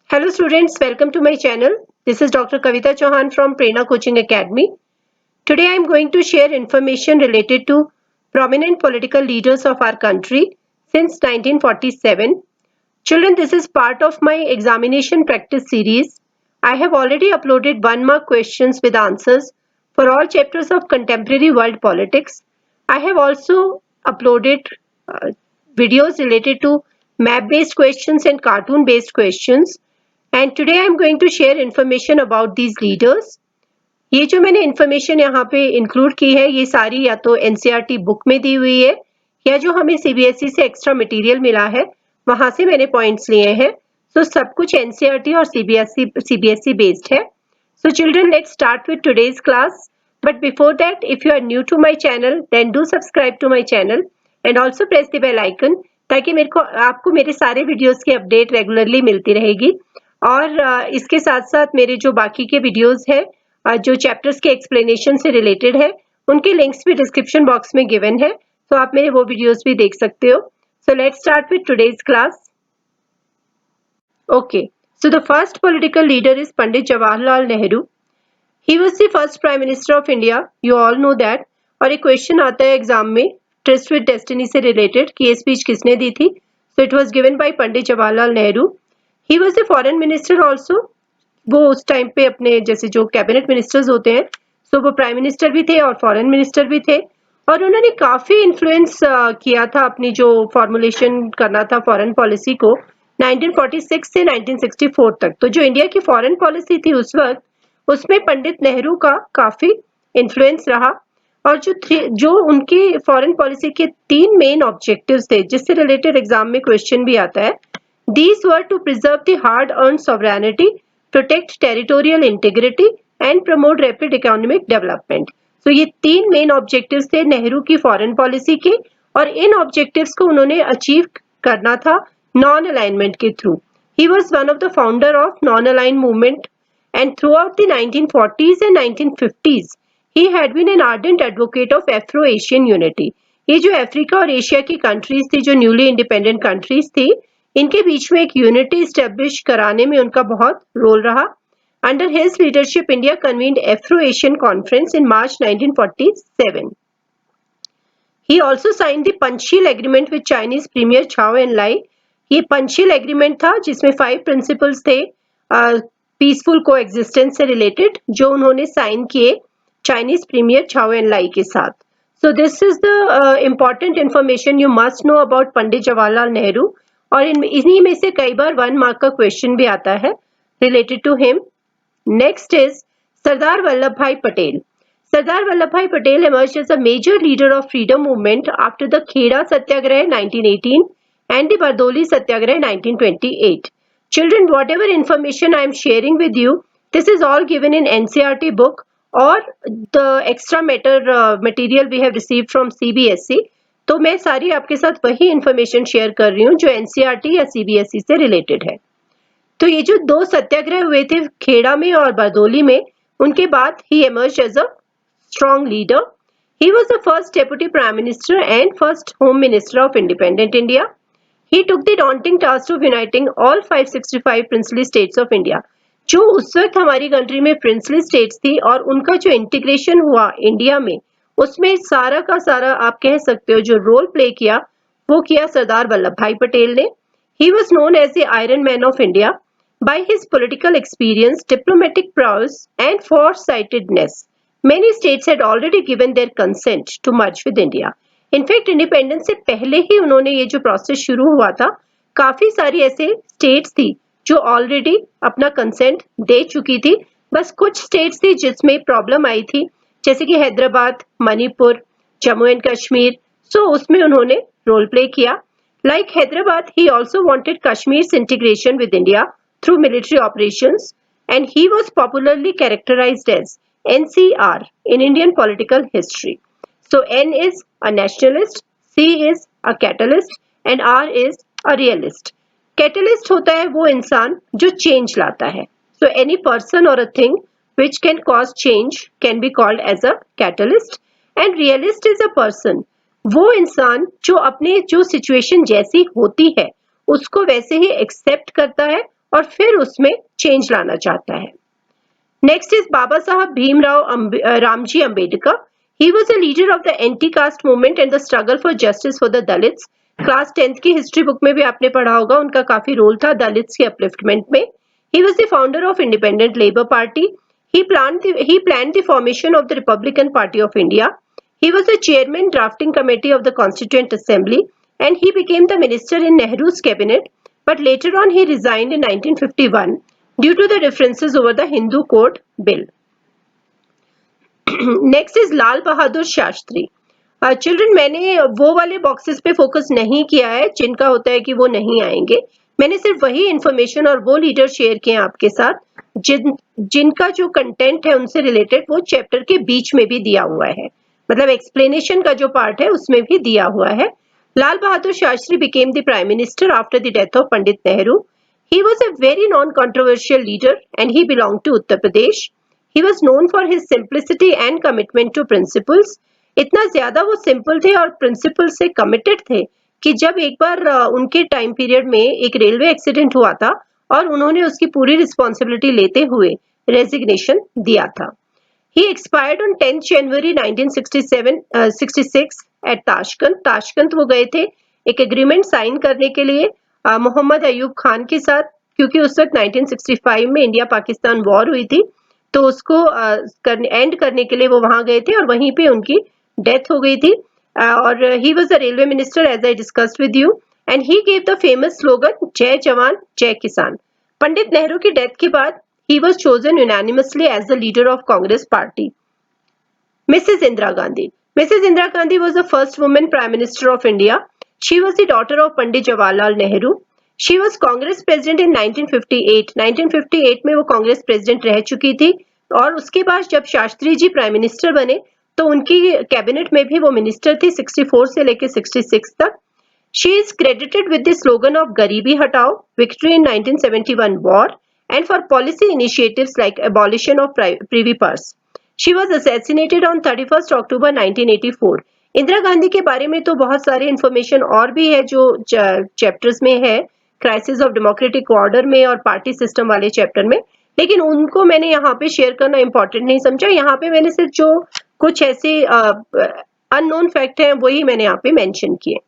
Hello students, welcome to my channel. This is Dr. Kavita Chauhan from Prerna Coaching Academy. Today I am going to share information related to prominent political leaders of our country since 1947. Children, this is part of my examination practice series. I have already uploaded 1-mark questions with answers for all chapters of contemporary world politics. I have also uploaded uh, videos related to map-based questions and cartoon-based questions. And today I am going to share information about these leaders. ये जो मैंने information यहाँ पे include की है ये सारी या तो एनसीईआरटी बुक में दी हुई है या जो हमें सीबीएसई से एक्स्ट्रा मटेरियल मिला है वहां से मैंने पॉइंट्स लिए हैं। सो सब कुछ एनसीईआरटी और सीबीएसई बेस्ड है। So children, let's start with today's class, but before that if you are new to my channel then do subscribe to my channel and also press the bell icon ताकि आपको मेरे सारे videos की update regularly मिलती रहेगी। और इसके साथ साथ मेरे जो बाकी के वीडियोस है जो चैप्टर्स के एक्सप्लेनेशन से रिलेटेड है उनके लिंक्स भी डिस्क्रिप्शन बॉक्स में गिवन है, तो आप मेरे वो वीडियोस भी देख सकते हो। So let's start with today's class. Okay, so the first political leader is Pandit Jawaharlal Nehru. He was the first prime minister of India, you all know that. और एक क्वेश्चन आता है एग्जाम में ट्रस्ट विद डेस्टिनी से related कि ये speech किसने दी थी। So it was given by Pandit Jawaharlal Nehru. He was the foreign minister also. वो उस टाइम पे अपने जैसे जो कैबिनेट मिनिस्टर्स होते हैं सो वो प्राइम मिनिस्टर भी थे और फॉरेन मिनिस्टर भी थे और उन्होंने काफी इन्फ्लुएंस किया था अपनी जो फॉर्मुलेशन करना था फॉरेन पॉलिसी को 1946 से 1964 तक। तो जो इंडिया की फॉरेन पॉलिसी थी उस वक्त उसमें पंडित नेहरू का काफी इन्फ्लुएंस रहा। और जो उनकी फॉरेन पॉलिसी के 3 मेन ऑब्जेक्टिव्स थे जिससे रिलेटेड एग्जाम में क्वेश्चन भी आता है। These were to preserve the hard-earned sovereignty, protect territorial integrity, and promote rapid economic development. So ये 3 मेन ऑब्जेक्टिव्स थे नेहरू की फॉरेन पॉलिसी के और इन ऑब्जेक्टिव्स को उन्होंने अचीव करना था नॉन अलाइनमेंट के through. He was one of the founder of non-aligned movement and throughout the 1940s and 1950s he had been an ardent advocate of Afro-Asian unity. ये जो Africa और एशिया की countries थी जो newly independent countries थी इनके बीच में एक यूनिटी स्टैब्लिश कराने में उनका बहुत रोल रहा। Under his leadership India convened Afro Asian conference in March 1947। He also sign the Panchsheel agreement with Chinese premier Chou En Lai. ये पंचशील एग्रीमेंट था जिसमें 5 प्रिंसिपल्स थे पीसफुल को एग्जिस्टेंस से रिलेटेड जो उन्होंने साइन किए Chinese premier Chou En Lai के साथ। So this is the important information you must know about Pandit Jawaharlal Nehru और इन्हीं में से कई बार 1 मार्क का क्वेश्चन भी आता है related to him. Next is Sardar Vallabh Bhai Patel. Sardar Vallabh Bhai Patel emerged as a major leader of freedom movement after the Kheda Satyagraha 1918 and the Bardoli Satyagraha 1928. Children, whatever information I am sharing with you, this is all given in NCERT book or the extra material we have received from CBSE. तो मैं सारी आपके साथ वही information share कर रही हूँ जो एनसीईआरटी या सीबीएसई से रिलेटेड है। तो ये जो 2 सत्याग्रह हुए थे खेड़ा में और बरदौली में उनके बाद ही emerged as a strong leader. He was the first deputy prime minister and first home minister of independent India. He took the daunting task of uniting all 565 princely states of India. जो उस वक्त हमारी country में princely states थी और उनका जो integration हुआ इंडिया में उसमें सारा का सारा आप कह सकते हो जो रोल प्ले किया वो किया सरदार वल्लभ भाई पटेल ने। He was known as the Iron Man of India by his political experience, diplomatic prowess and foresightedness. Many states had already given their consent to merge with India. In fact independence से पहले ही उन्होंने ये जो process शुरू हुआ था काफी सारी ऐसे स्टेट्स थी जो ऑलरेडी अपना कंसेंट दे चुकी थी। बस कुछ स्टेट्स थी जिसमें प्रॉब्लम आई थी जैसे कि हैदराबाद, मणिपुर, जम्मू एंड कश्मीर। सो उसमें उन्होंने रोल प्ले किया। Like Hyderabad, he also wanted Kashmir integration with India through military operations and he was popularly characterized as NCR in Indian political history. So N is a nationalist, C is a catalyst and R is a realist. Catalyst होता है वो इंसान जो change लाता है। So any person or a thing which can cause change can be called as a catalyst and realist is a person, वो इंसान जो अपने जो सिचुएशन जैसी होती है उसको वैसे ही एक्सेप्ट करता है और फिर उसमें चेंज लाना चाहता है। Next is Baba Saheb Bhimrao Ramji Ambedkar. He was a leader of the anti-caste movement and the struggle for justice for the Dalits. Class 10th की हिस्ट्री बुक में भी आपने पढ़ा होगा, उनका काफी रोल था दलित्स के अपलिफ्टमेंट में। He was the founder of Independent Labour Party. He planned the formation of the Republican Party of India. He was the chairman drafting committee of the Constituent Assembly and he became the minister in Nehru's cabinet, but later on he resigned in 1951 due to the differences over the Hindu Code Bill. Next is Lal Bahadur Shastri. Children मैंने वो वाले boxes पे focus नहीं किया है जिनका होता है कि वो नहीं आएंगे, मैंने सिर्फ वही इंफॉर्मेशन और वो लीडर शेयर किए आपके साथ जिनका जो कंटेंट है उनसे रिलेटेड वो चैप्टर के बीच में भी दिया हुआ है, मतलब एक्सप्लेनेशन का जो पार्ट है उसमें भी दिया हुआ है। Lal Bahadur Shastri became the prime minister after the death of Pandit Nehru. He was a very non-controversial leader and he belonged to Uttar Pradesh. He was known for his simplicity and commitment to principles. इतना ज्यादा वो simple थे और principal से committed थे कि जब एक बार उनके टाइम पीरियड में एक रेलवे एक्सीडेंट हुआ था और उन्होंने उसकी पूरी रिस्पॉन्सिबिलिटी लेते हुए रेजिग्नेशन दिया था। He expired on 10th January 1966 at Tashkent. Tashkent वो गए थे एक एग्रीमेंट साइन करने के लिए मोहम्मद अयूब खान के साथ, क्योंकि उस वक्त 1965 में इंडिया पाकिस्तान वॉर हुई थी, तो उसको एंड करने के लिए वो वहां गए थे और वहीं पे उनकी डेथ हो गई थी। और he was a railway minister as I discussed with you and he gave the famous slogan जय जवान जय किसान। पंडित नेहरू की डेथ के बाद he was chosen unanimously as the leader of Congress party. Mrs. Indira Gandhi. Mrs. Indira Gandhi was the first woman Prime Minister of India. She was the daughter of Pandit Jawaharlal Nehru. She was Congress President in 1958. 1958 में वो Congress president रह चुकी थी और उसके बाद जब Shastri ji prime minister बने तो उनकी कैबिनेट में भी वो मिनिस्टर थी 64 से लेकर 66 तक। She is credited with the slogan of गरीबी हटाओ, victory in 1971 war, and for policy initiatives like abolition of privy purse. She was assassinated on 31st October 1984. Indira Gandhi के बारे में तो बहुत सारी इंफॉर्मेशन और भी है जो चैप्टर्स में है, क्राइसिस ऑफ डेमोक्रेटिक ऑर्डर में और पार्टी सिस्टम वाले चैप्टर में, लेकिन उनको मैंने यहाँ पे शेयर करना इंपॉर्टेंट नहीं समझा। यहाँ पे मैंने सिर्फ जो कुछ ऐसे अननोन फैक्ट हैं वही मैंने यहाँ पे मेंशन किए।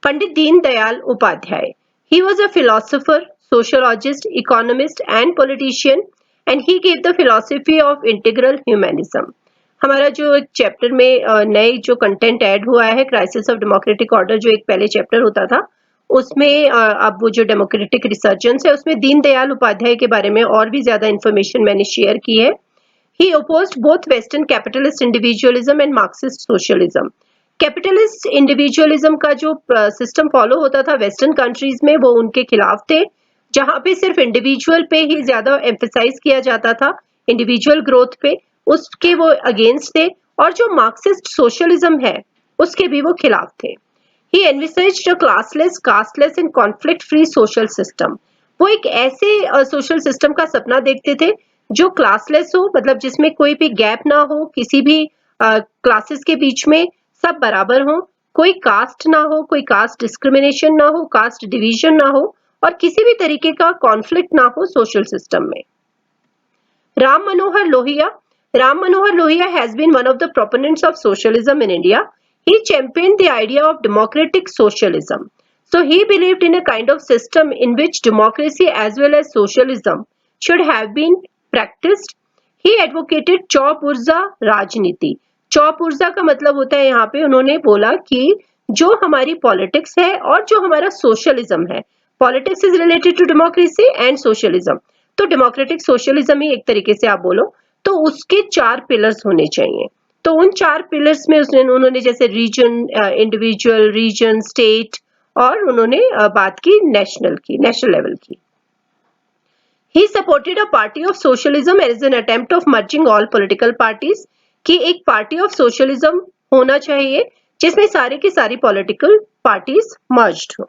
Pandit Deendayal Upadhyay. He was a philosopher, sociologist, economist and politician and he gave the philosophy of integral humanism. हमारा जो एक चैप्टर में नए जो कंटेंट ऐड हुआ है क्राइसिस ऑफ डेमोक्रेटिक ऑर्डर, जो एक पहले चैप्टर होता था उसमें अब वो जो डेमोक्रेटिक रिसर्जेंस है उसमें दीनदयाल उपाध्याय के बारे में और भी ज्यादा इंफॉर्मेशन मैंने शेयर की है। He opposed both Western capitalist individualism and Marxist socialism. Capitalist individualism का जो सिस्टम फॉलो होता था वेस्टर्न कंट्रीज में वो उनके खिलाफ थे, जहां पे सिर्फ इंडिविजुअल पे ही ज्यादा एम्फेसाइज किया जाता था, इंडिविजुअल ग्रोथ पे, उसके वो अगेंस्ट थे। और जो मार्क्सिस्ट सोशलिज्म है उसके भी वो खिलाफ थे। He envisaged a classless, casteless and conflict free social system. वो एक ऐसे सोशल सिस्टम का सपना देखते थे जो क्लासलेस हो, मतलब जिसमें कोई भी गैप ना हो, किसी भी क्लासेस के बीच में सब बराबर हो, कोई कास्ट ना हो, कोई कास्ट डिस्क्रिमिनेशन ना हो, कास्ट डिवीजन ना हो और किसी भी तरीके का कॉन्फ्लिक्ट ना हो सोशल सिस्टम में। Ram Manohar Lohia. Ram Manohar Lohia has been one of the proponents of socialism in India. He championed the idea of democratic socialism. So he believed in a kind of system in which democracy as well as socialism should have been practiced. He advocated चौपुर्जा राजनीति। चौपुर्जा का मतलब होता है यहाँ पे उन्होंने बोला कि जो हमारी पॉलिटिक्स है और जो हमारा सोशलिज्म है, politics is related to democracy and socialism, तो डेमोक्रेटिक सोशलिज्म ही एक तरीके से आप बोलो, तो उसके 4 पिलर्स होने चाहिए। तो उन 4 पिलर्स में उन्होंने जैसे रीजन, इंडिविजुअल, रीजन, स्टेट और उन्होंने बात की नेशनल लेवल की। He supported a party of socialism as an attempt of merging all political parties, कि एक पार्टी ऑफ सोशलिज्म होना चाहिए जिसमें सारे की सारी पॉलिटिकल पार्टीज मर्ज्ड हो।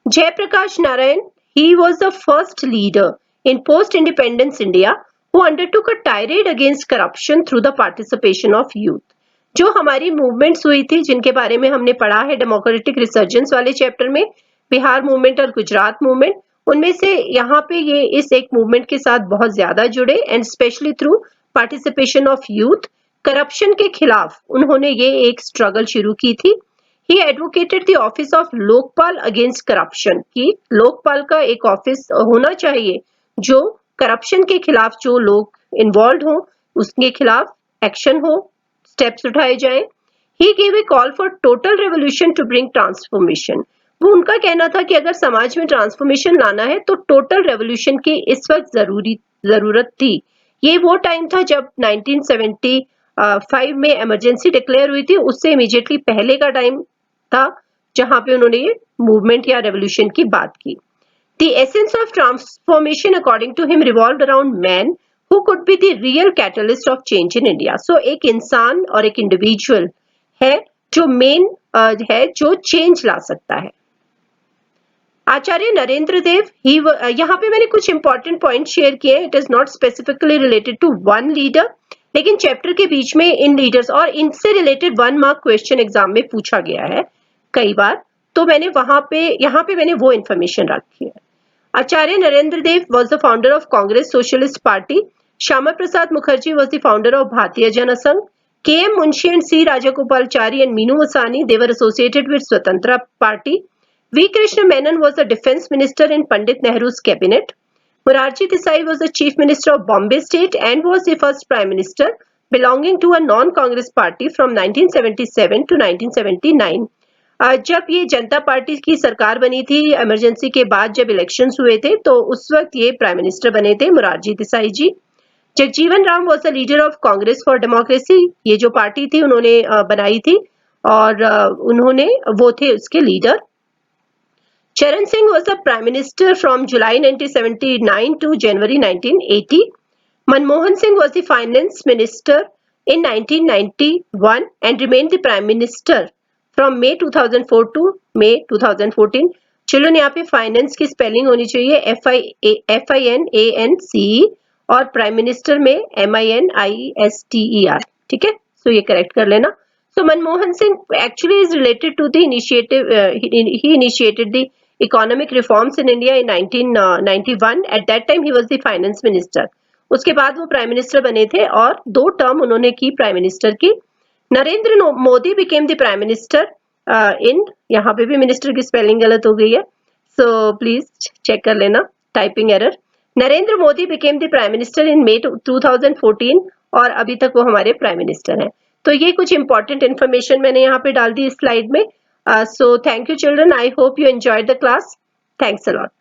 Jayaprakash Narayan. He was the first leader in post-independence India who undertook a tirade against corruption through the participation of youth. जो हमारी मूवमेंट्स हुई थी जिनके बारे में हमने पढ़ा है डेमोक्रेटिक रिसर्जेंस वाले चैप्टर में, बिहार मूवमेंट और गुजरात मूवमेंट, उनमें से यहाँ पे ये इस एक मूवमेंट के साथ बहुत ज्यादा जुड़े and specially through participation of youth. Corruption के खिलाफ उन्होंने ये एक स्ट्रगल शुरू की थी। ही advocated the office of Lokpal against corruption, कि लोकपाल का एक ऑफिस होना चाहिए जो करप्शन के खिलाफ जो लोग इन्वॉल्व हो उसके खिलाफ एक्शन हो, स्टेप्स उठाए जाएं। He gave a call for total revolution to bring transformation. वो उनका कहना था कि अगर समाज में ट्रांसफॉर्मेशन लाना है तो टोटल रेवोल्यूशन की इस वक्त जरूरत थी। ये वो टाइम था जब 1975 में इमरजेंसी डिक्लेयर हुई थी, उससे इमीडिएटली पहले का टाइम था जहां पे उन्होंने ये मूवमेंट या रेवोल्यूशन की बात की। The essence of transformation, according to him, revolved around man who could be the real catalyst of change in India. So एक इंसान और एक इंडिविजुअल है जो मेन है जो चेंज ला सकता है। आचार्य नरेंद्र देव, यहाँ पे मैंने कुछ इंपॉर्टेंट पॉइंट शेयर किए। It is not specifically related to one leader, लेकिन चैप्टर के बीच में इन लीडर्स और इनसे रिलेटेड 1 मार्क क्वेश्चन एग्जाम में पूछा गया है कई बार, तो मैंने यहाँ पे मैंने वो इन्फॉर्मेशन रखी है। आचार्य नरेंद्र देव was the founder of Congress Socialist Party. Shyama Prasad Mukherjee was the founder of Bharatiya Jana Sangh. K.M. Munshi and C. Rajagopalachari and Meenu Vasani, they were associated with Swatantra Party. V. Krishna Menon was the defense minister in Pandit Nehru's cabinet. Morarji Desai was the chief minister of Bombay State and was the first prime minister belonging to a non-Congress party from 1977 to 1979. जब ये जनता party की सरकार बनी थी emergency के बाद, जब elections हुए थे तो उस वक्त ये प्राइम मिनिस्टर बने थे Morarji Desai ji. Jagjivan Ram was the leader of Congress for democracy, ये जो पार्टी थी उन्होंने बनाई थी और उन्होंने वो थे उसके leader. Charan Singh was the prime minister from July 1979 to January 1980। Manmohan Singh was the finance minister in 1991 and remained the prime minister from May 2004 to May 2014। Children यहाँ पे फाइनेंस की स्पेलिंग होनी चाहिए FINANCE और प्राइम मिनिस्टर में MINISTER, ठीक है, सो ये करेक्ट कर लेना। So Manmohan Singh actually is related to the initiative, he initiated the economic reforms in India in 1991। At that time he was the finance minister. उसके बाद वो प्राइम मिनिस्टर बने थे और 2 टर्म उन्होंने की प्राइम मिनिस्टर की। Narendra Modi became the prime minister in, यहाँ पे भी मिनिस्टर की स्पेलिंग गलत हो गई है, सो प्लीज चेक कर लेना, typing error. Narendra Modi became the prime minister in May 2014 और अभी तक वो हमारे प्राइम मिनिस्टर हैं। तो ये कुछ इंपॉर्टेंट इन्फॉर्मेशन मैंने यहाँ पे डाल दी इस स्लाइड में। So thank you children, I hope you enjoyed the class. Thanks a lot.